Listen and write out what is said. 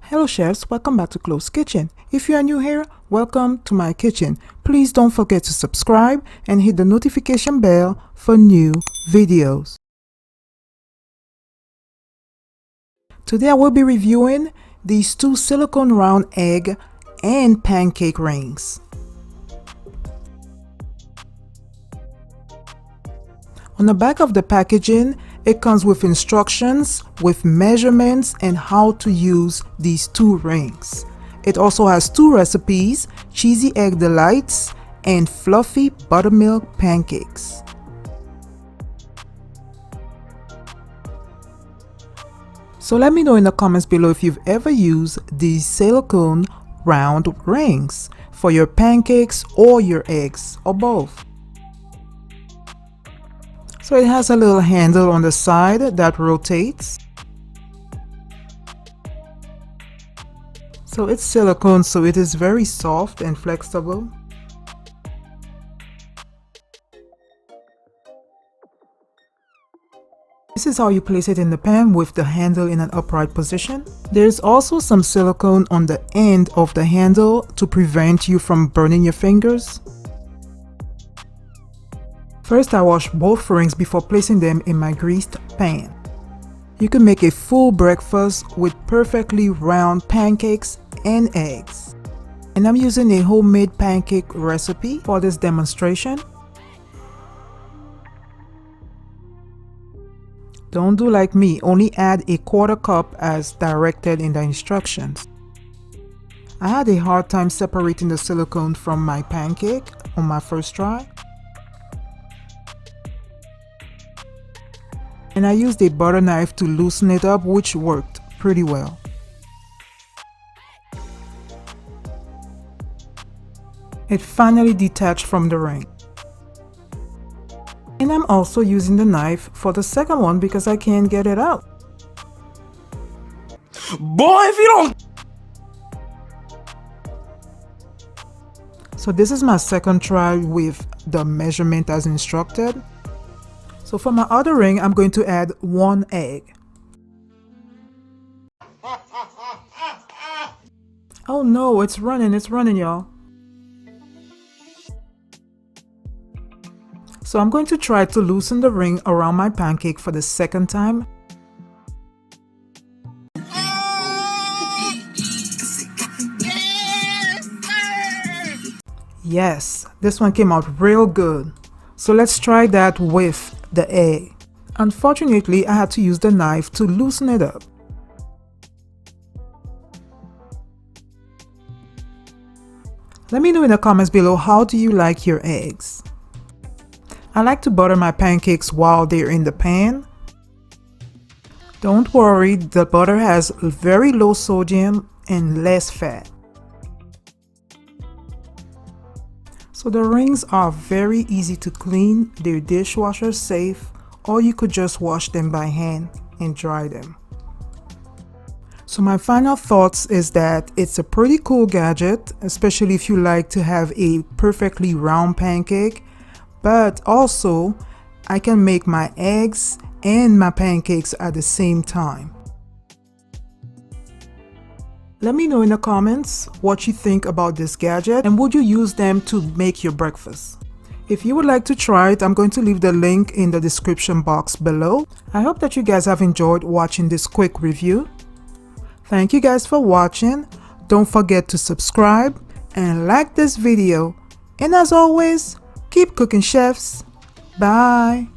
Hello chefs, welcome back to Closkitchen. If you are new here, welcome to my kitchen. Please don't forget to subscribe and hit the notification bell for new videos. Today I will be reviewing these two silicone round egg and pancake rings. On the back of the packaging, it comes with instructions with measurements and how to use these two rings. It also has two recipes, cheesy egg delights and fluffy buttermilk pancakes. So let me know in the comments below if you've ever used these silicone round rings for your pancakes or your eggs or both. So it has a little handle on the side that rotates. So it's silicone, so it is very soft and flexible. This is how you place it in the pan with the handle in an upright position. There's also some silicone on the end of the handle to prevent you from burning your fingers. First, I wash both rings before placing them in my greased pan. You can make a full breakfast with perfectly round pancakes and eggs. And I'm using a homemade pancake recipe for this demonstration. Don't do like me, only add a quarter cup as directed in the instructions. I had a hard time separating the silicone from my pancake on my first try. And I used a butter knife to loosen it up, which worked pretty well. It finally detached from the ring. And I'm also using the knife for the second one because I can't get it out. Boy, if you don't... So this is my second try with the measurement as instructed. So for my other ring, I'm going to add 1 egg. Oh no, it's running, y'all. So I'm going to try to loosen the ring around my pancake for the second time. Yes, this one came out real good. So let's try that with the egg. Unfortunately, I had to use the knife to loosen it up. Let me know in the comments below, how do you like your eggs? I like to butter my pancakes while they're in the pan. Don't worry, the butter has very low sodium and less fat. So the rings are very easy to clean, they're dishwasher safe, or you could just wash them by hand and dry them. So my final thoughts is that it's a pretty cool gadget, especially if you like to have a perfectly round pancake, but also I can make my eggs and my pancakes at the same time. Let me know in the comments what you think about this gadget and would you use them to make your breakfast. If you would like to try it, I'm going to leave the link in the description box below. I hope that you guys have enjoyed watching this quick review. Thank you guys for watching. Don't forget to subscribe and like this video. And as always, keep cooking, chefs. Bye.